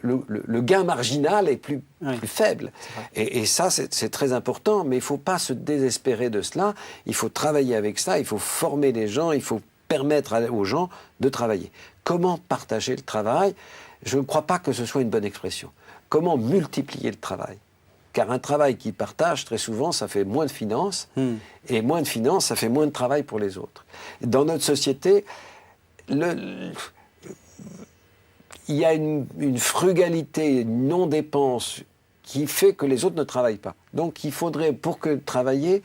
le gain marginal est plus faible. Et ça c'est très important, mais il ne faut pas se désespérer de cela. Il faut travailler avec ça, il faut former les gens, il faut permettre aux gens de travailler. Comment partager le travail ? Je ne crois pas que ce soit une bonne expression. Comment multiplier le travail ? car un travail qui partage, très souvent, ça fait moins de finances, et moins de finances, ça fait moins de travail pour les autres. Dans notre société, il y a une frugalité, une non-dépense qui fait que les autres ne travaillent pas. Donc il faudrait, pour que travailler,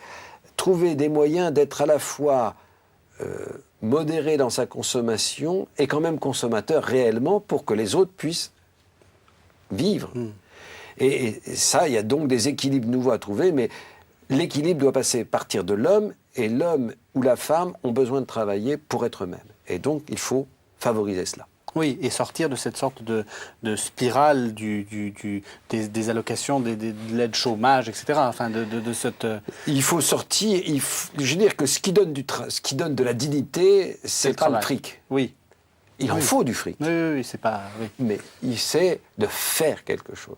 trouver des moyens d'être à la fois modéré dans sa consommation et quand même consommateur réellement pour que les autres puissent vivre. Et ça, il y a donc des équilibres nouveaux à trouver, mais l'équilibre doit partir de l'homme, et l'homme ou la femme ont besoin de travailler pour être eux-mêmes. Et donc, il faut favoriser cela. Oui, et sortir de cette sorte de spirale des allocations, de l'aide chômage, etc. Enfin, de cette... Il faut sortir, je veux dire que ce qui donne de la dignité, c'est pas le fric. Oui. Il en faut du fric. Oui, c'est pas... Oui. Mais il sait de faire quelque chose.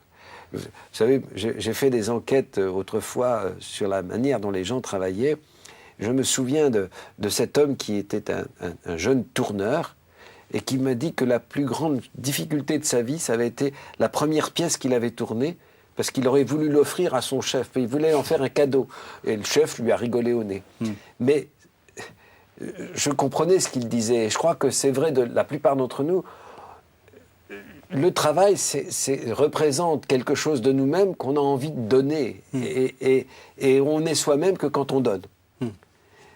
Vous savez, j'ai fait des enquêtes autrefois sur la manière dont les gens travaillaient. Je me souviens de cet homme qui était un jeune tourneur et qui m'a dit que la plus grande difficulté de sa vie, ça avait été la première pièce qu'il avait tournée, parce qu'il aurait voulu l'offrir à son chef. Il voulait en faire un cadeau. Et le chef lui a rigolé au nez. Mais je comprenais ce qu'il disait. Je crois que c'est vrai de la plupart d'entre nous. Le travail représente quelque chose de nous-mêmes qu'on a envie de donner. Et on n'est soi-même que quand on donne.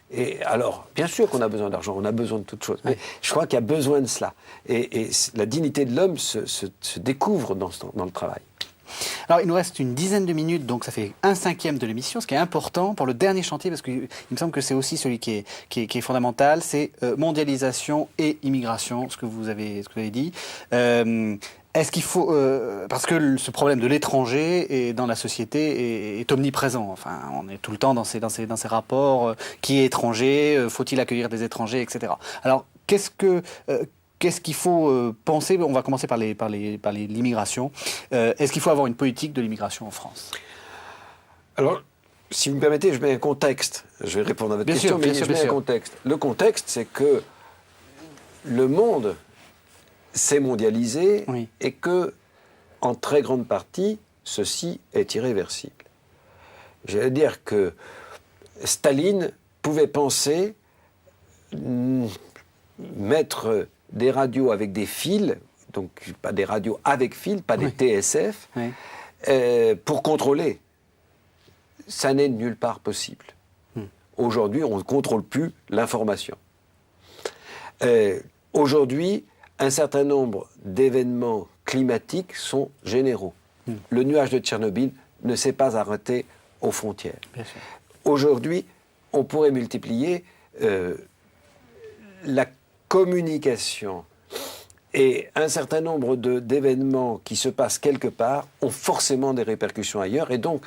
Et alors, bien sûr qu'on a besoin d'argent, on a besoin de toutes choses, mais je crois qu'il y a besoin de cela. Et la dignité de l'homme se découvre dans le travail. Alors, il nous reste une dizaine de minutes, donc ça fait 1/5 de l'émission, ce qui est important pour le dernier chantier, parce qu'il me semble que c'est aussi celui qui est fondamental, c'est mondialisation et immigration, ce que vous avez dit. Est-ce qu'il faut... parce que ce problème de l'étranger dans la société est omniprésent. Enfin, on est tout le temps dans ces rapports. Qui est étranger? Faut-il accueillir des étrangers, etc. Alors, qu'est-ce qu'il faut penser? On va commencer par l'immigration. Est-ce qu'il faut avoir une politique de l'immigration en France? Alors, si vous me permettez, je mets un contexte. Je vais répondre à votre question, mais je mets un contexte. Le contexte, c'est que le monde s'est mondialisé et que, en très grande partie, ceci est irréversible. J'allais dire que Staline pouvait penser mettre des radios avec des fils, donc pas des radios avec fils, pas des TSF, pour contrôler. Ça n'est nulle part possible. Aujourd'hui, on ne contrôle plus l'information. Aujourd'hui, un certain nombre d'événements climatiques sont généraux. Le nuage de Tchernobyl ne s'est pas arrêté aux frontières. Aujourd'hui, on pourrait multiplier la communication et un certain nombre d'événements qui se passent quelque part ont forcément des répercussions ailleurs. Et donc,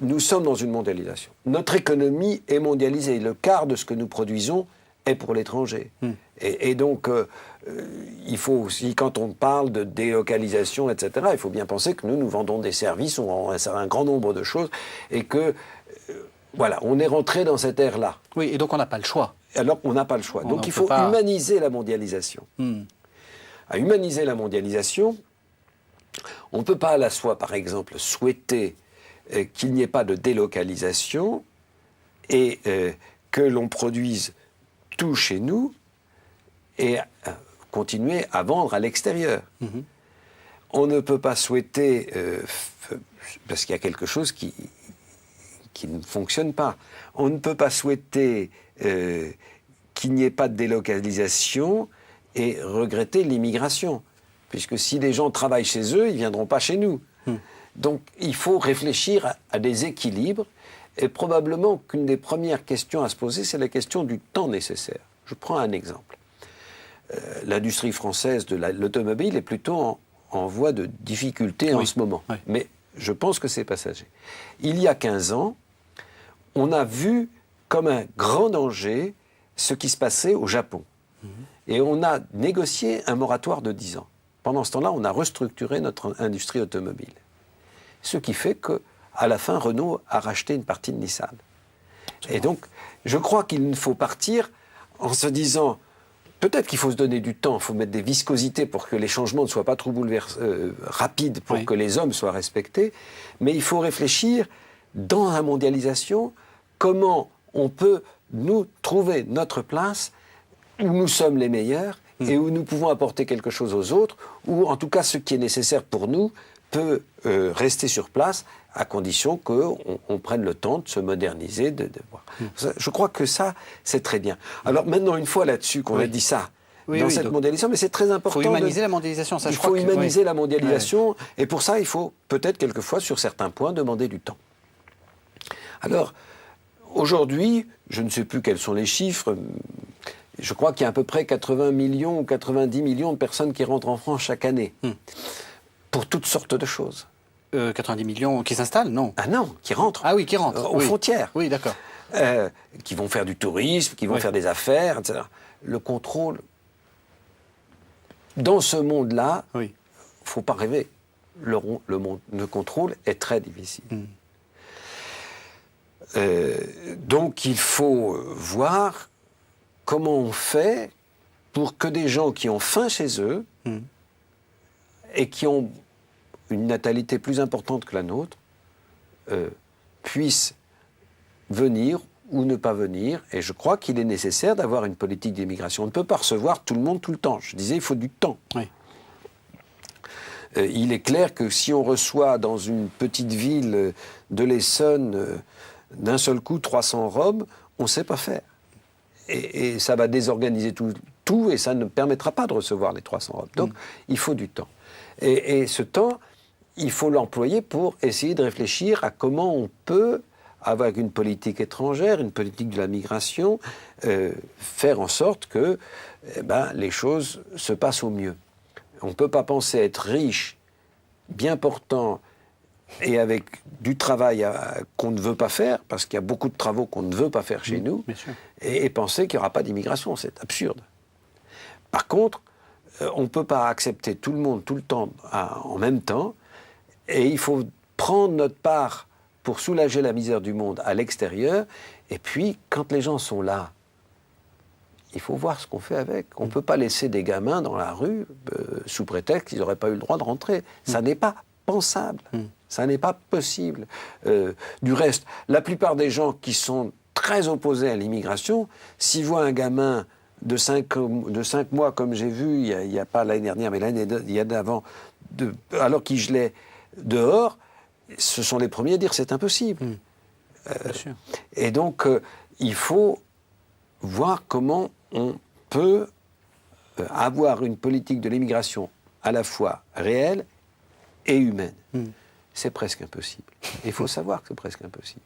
nous sommes dans une mondialisation. Notre économie est mondialisée. Le quart de ce que nous produisons est pour l'étranger. Et donc, il faut aussi, quand on parle de délocalisation, etc., il faut bien penser que nous vendons des services, on vend un grand nombre de choses, et que, voilà, on est rentré dans cette ère-là. Oui, et donc on n'a pas le choix. Alors, on n'a pas le choix. Donc, il faut humaniser la mondialisation. À humaniser la mondialisation, on ne peut pas à la fois, par exemple, souhaiter qu'il n'y ait pas de délocalisation et que l'on produise tout chez nous et continuer à vendre à l'extérieur. On ne peut pas souhaiter, parce qu'il y a quelque chose qui ne fonctionne pas, on ne peut pas souhaiter qu'il n'y ait pas de délocalisation et regretter l'immigration, puisque si les gens travaillent chez eux, ils ne viendront pas chez nous. Donc il faut réfléchir à des équilibres, et probablement qu'une des premières questions à se poser, c'est la question du temps nécessaire. Je prends un exemple. L'industrie française de l'automobile est plutôt en voie de difficulté en ce moment. Mais je pense que c'est passager. Il y a 15 ans, on a vu comme un grand danger ce qui se passait au Japon. Et on a négocié un moratoire de 10 ans. Pendant ce temps-là, on a restructuré notre industrie automobile. Ce qui fait qu'à la fin, Renault a racheté une partie de Nissan. Et donc, je crois qu'il faut partir en se disant, peut-être qu'il faut se donner du temps, il faut mettre des viscosités pour que les changements ne soient pas trop rapides, pour que les hommes soient respectés, mais il faut réfléchir dans la mondialisation, comment on peut nous trouver notre place où nous sommes les meilleurs et où nous pouvons apporter quelque chose aux autres, ou en tout cas ce qui est nécessaire pour nous peut rester sur place à condition qu'on prenne le temps de se moderniser. Je crois que ça, c'est très bien. Alors maintenant, une fois là-dessus qu'on a dit ça, dans cette mondialisation, mais c'est très important. Il faut humaniser la mondialisation. Ça, il faut humaniser la mondialisation, et pour ça, il faut peut-être quelquefois, sur certains points, demander du temps. Alors, aujourd'hui, je ne sais plus quels sont les chiffres, je crois qu'il y a à peu près 80 millions ou 90 millions de personnes qui rentrent en France chaque année, pour toutes sortes de choses. 90 millions qui s'installent, non? Ah non, qui rentrent. Ah oui, qui rentrent. Aux frontières. Oui, d'accord. Qui vont faire du tourisme, qui vont faire des affaires, etc. Le contrôle, dans ce monde-là, il ne faut pas rêver. Le contrôle est très difficile. Donc il faut voir comment on fait pour que des gens qui ont faim chez eux et qui ont une natalité plus importante que la nôtre puissent venir ou ne pas venir. Et je crois qu'il est nécessaire d'avoir une politique d'immigration. On ne peut pas recevoir tout le monde tout le temps. Je disais, il faut du temps. Oui. Il est clair que si on reçoit dans une petite ville de l'Essonne d'un seul coup 300 Roms, on ne sait pas faire. Et ça va désorganiser tout et ça ne permettra pas de recevoir les 300 Roms. Donc, il faut du temps. Et ce temps, il faut l'employer pour essayer de réfléchir à comment on peut, avec une politique étrangère, une politique de la migration, faire en sorte que les choses se passent au mieux. On ne peut pas penser être riche, bien portant, et avec du travail qu'on ne veut pas faire, parce qu'il y a beaucoup de travaux qu'on ne veut pas faire chez nous, et penser qu'il n'y aura pas d'immigration. C'est absurde. Par contre, on ne peut pas accepter tout le monde, tout le temps, en même temps, et il faut prendre notre part pour soulager la misère du monde à l'extérieur, et puis, quand les gens sont là, il faut voir ce qu'on fait avec. On ne peut pas laisser des gamins dans la rue sous prétexte qu'ils n'auraient pas eu le droit de rentrer. Ça n'est pas pensable. Ça n'est pas possible. Du reste, la plupart des gens qui sont très opposés à l'immigration, s'ils voient un gamin de 5 mois, comme j'ai vu, il n'y a pas l'année dernière, mais il y a d'avant, alors qu'il gelait dehors, ce sont les premiers à dire c'est impossible. Bien sûr. Et donc, il faut voir comment on peut avoir une politique de l'immigration à la fois réelle et humaine. C'est presque impossible. Il faut savoir que c'est presque impossible.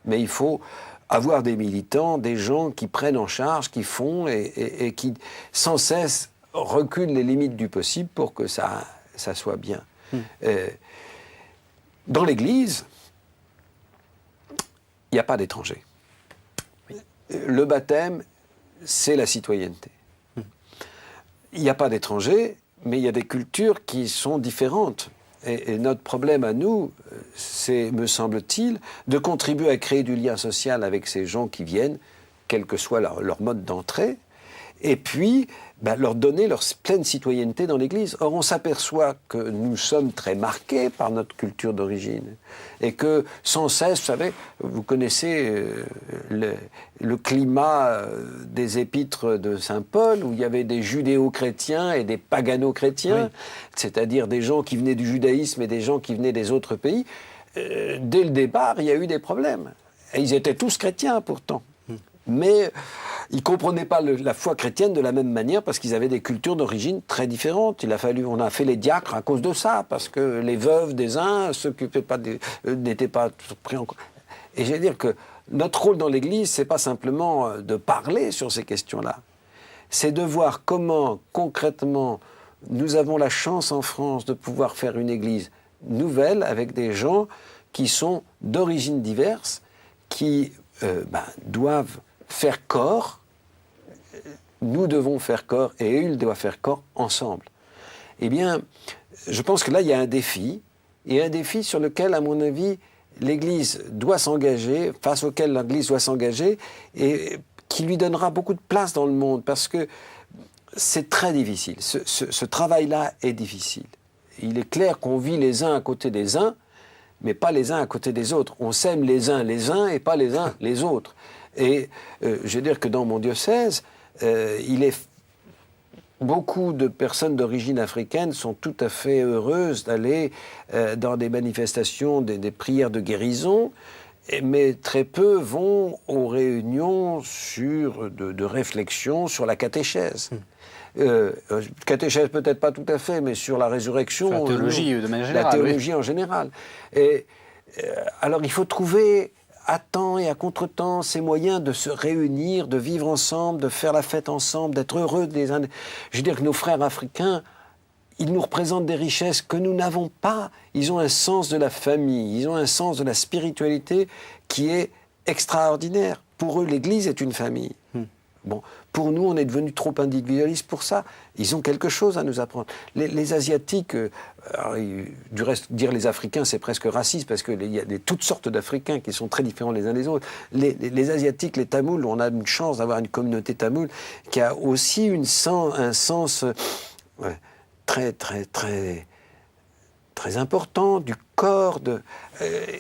Mais il faut avoir des militants, des gens qui prennent en charge, qui font et qui, sans cesse, reculent les limites du possible pour que ça soit bien. Dans l'Église, il n'y a pas d'étrangers. Le baptême, c'est la citoyenneté. Il n'y a pas d'étrangers, mais il y a des cultures qui sont différentes. Et notre problème à nous, c'est, me semble-t-il, de contribuer à créer du lien social avec ces gens qui viennent, quel que soit leur mode d'entrée, et puis leur donner leur pleine citoyenneté dans l'Église. Or, on s'aperçoit que nous sommes très marqués par notre culture d'origine, et que sans cesse, vous savez, vous connaissez le climat des épîtres de saint Paul, où il y avait des judéo-chrétiens et des pagano-chrétiens, c'est-à-dire des gens qui venaient du judaïsme et des gens qui venaient des autres pays. Dès le départ, il y a eu des problèmes. Et ils étaient tous chrétiens, pourtant. Mais ils ne comprenaient pas la foi chrétienne de la même manière parce qu'ils avaient des cultures d'origine très différentes. On a fait les diacres à cause de ça, parce que les veuves des uns n'étaient pas pris en compte. Et je veux dire que notre rôle dans l'Église, c'est pas simplement de parler sur ces questions-là. C'est de voir comment, concrètement, nous avons la chance en France de pouvoir faire une Église nouvelle avec des gens qui sont d'origines diverses, qui doivent faire corps, nous devons faire corps, et eux, ils doivent faire corps ensemble. Eh bien, je pense que là, il y a un défi, et un défi sur lequel, à mon avis, l'Église doit s'engager, face auquel l'Église doit s'engager, et qui lui donnera beaucoup de place dans le monde, parce que c'est très difficile. Ce travail-là est difficile. Il est clair qu'on vit les uns à côté des uns, mais pas les uns à côté des autres. On s'aime les uns et pas les uns les autres. Et je veux dire que dans mon diocèse, beaucoup de personnes d'origine africaine sont tout à fait heureuses d'aller dans des manifestations, des prières de guérison, mais très peu vont aux réunions de réflexion sur la catéchèse. Catéchèse peut-être pas tout à fait, mais sur la résurrection. Sur la théologie de manière générale. La théologie en général. Et, alors il faut trouver à temps et à contre-temps ces moyens de se réunir, de vivre ensemble, de faire la fête ensemble, d'être heureux des uns. Je veux dire que nos frères africains, ils nous représentent des richesses que nous n'avons pas. Ils ont un sens de la famille, ils ont un sens de la spiritualité qui est extraordinaire. Pour eux, l'Église est une famille. Bon, pour nous, on est devenus trop individualistes pour ça. Ils ont quelque chose à nous apprendre. Les Asiatiques, du reste, dire les Africains, c'est presque raciste, parce qu'il y a toutes sortes d'Africains qui sont très différents les uns des autres. Les Asiatiques, les Tamouls, on a une chance d'avoir une communauté tamoule qui a aussi un sens très, très, très, très important du corps.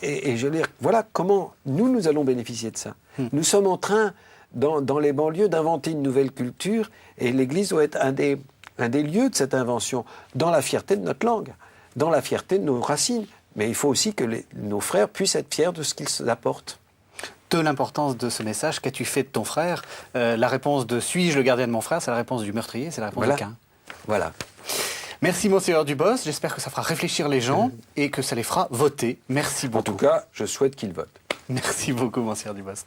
Et je veux dire, voilà comment nous allons bénéficier de ça. Nous sommes en train, dans les banlieues, d'inventer une nouvelle culture, et l'Église doit être un des lieux de cette invention, dans la fierté de notre langue, dans la fierté de nos racines. Mais il faut aussi que nos frères puissent être fiers de ce qu'ils apportent. De l'importance de ce message, qu'as-tu fait de ton frère? La réponse de « suis-je le gardien de mon frère ?» c'est la réponse du meurtrier, c'est la réponse de Caïn. Voilà. Merci Monseigneur Dubos, j'espère que ça fera réfléchir les gens et que ça les fera voter. Merci beaucoup. En tout cas, je souhaite qu'ils votent. Merci beaucoup Monseigneur Dubos.